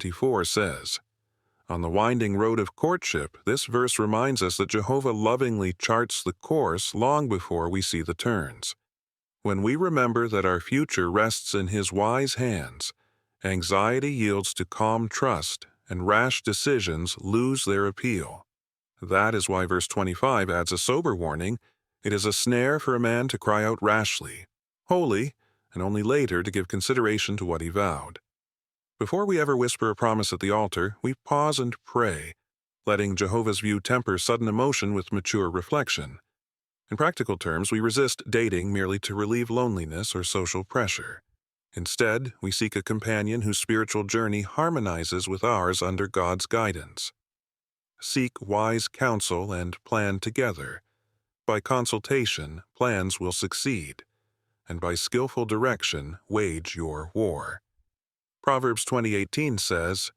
24 says, "On the winding road of courtship, this verse reminds us that Jehovah lovingly charts the course long before we see the turns. When we remember that our future rests in His wise hands, anxiety yields to calm trust, and rash decisions lose their appeal. That is why verse 25 adds a sober warning: it is a snare for a man to cry out rashly, wholly, and only later to give consideration to what he vowed. Before we ever whisper a promise at the altar, we pause and pray, letting Jehovah's view temper sudden emotion with mature reflection. In practical terms, we resist dating merely to relieve loneliness or social pressure. Instead, we seek a companion whose spiritual journey harmonizes with ours under God's guidance. Seek wise counsel and plan together. By consultation, plans will succeed, and by skillful direction, wage your war. Proverbs 20:18 says,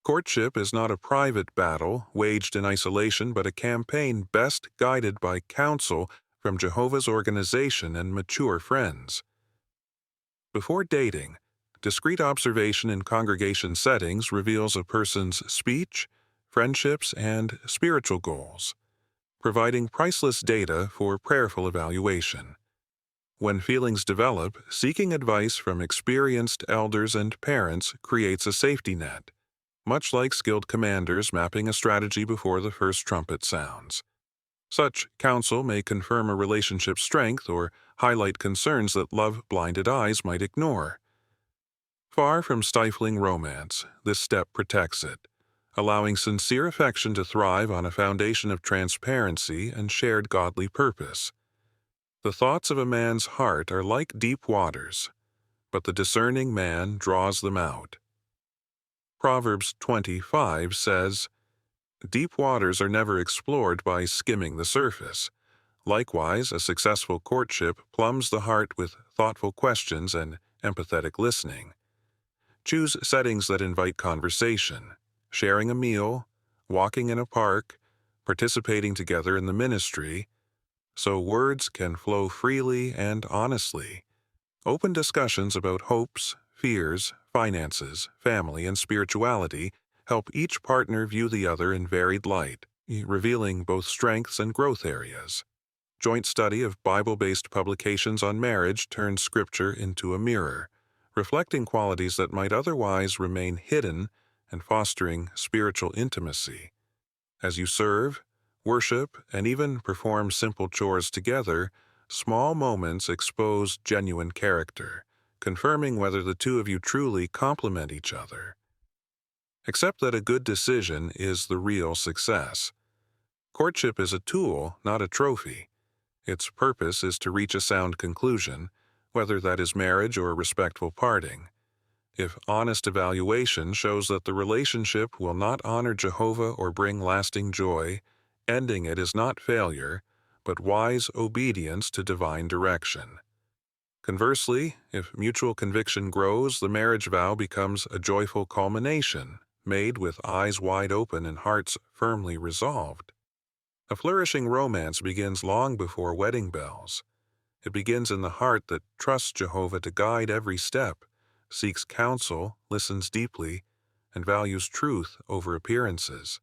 "Courtship is not a private battle waged in isolation, but a campaign best guided by counsel from Jehovah's organization and mature friends." Before dating, discreet observation in congregation settings reveals a person's speech, friendships, and spiritual goals, providing priceless data for prayerful evaluation. When feelings develop, seeking advice from experienced elders and parents creates a safety net, much like skilled commanders mapping a strategy before the first trumpet sounds. Such counsel may confirm a relationship's strength or highlight concerns that love-blinded eyes might ignore. Far from stifling romance, this step protects it, allowing sincere affection to thrive on a foundation of transparency and shared godly purpose. The thoughts of a man's heart are like deep waters, but the discerning man draws them out. Proverbs 20:5 says, "Deep waters are never explored by skimming the surface." Likewise, a successful courtship plumbs the heart with thoughtful questions and empathetic listening. Choose settings that invite conversation, sharing a meal, walking in a park, participating together in the ministry, so words can flow freely and honestly. Open discussions about hopes, fears, finances, family, and spirituality help each partner view the other in varied light, revealing both strengths and growth areas. Joint study of Bible-based publications on marriage turns Scripture into a mirror, reflecting qualities that might otherwise remain hidden and fostering spiritual intimacy. As you serve, worship, and even perform simple chores together, small moments expose genuine character, confirming whether the two of you truly complement each other. Accept that a good decision is the real success. Courtship is a tool, not a trophy. Its purpose is to reach a sound conclusion, whether that is marriage or respectful parting. If honest evaluation shows that the relationship will not honor Jehovah or bring lasting joy, ending it is not failure, but wise obedience to divine direction. Conversely, if mutual conviction grows, the marriage vow becomes a joyful culmination, made with eyes wide open and hearts firmly resolved. A flourishing romance begins long before wedding bells. It begins in the heart that trusts Jehovah to guide every step, seeks counsel, listens deeply, and values truth over appearances.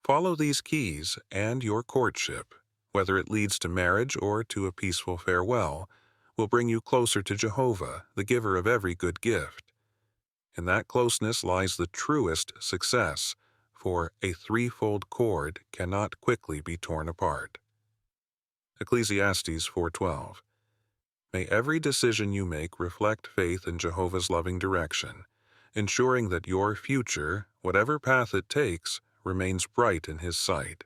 Follow these keys, and your courtship, whether it leads to marriage or to a peaceful farewell, will bring you closer to Jehovah, the giver of every good gift. In that closeness lies the truest success, for a threefold cord cannot quickly be torn apart. Ecclesiastes 4:12. May every decision you make reflect faith in Jehovah's loving direction, ensuring that your future, whatever path it takes, remains bright in His sight.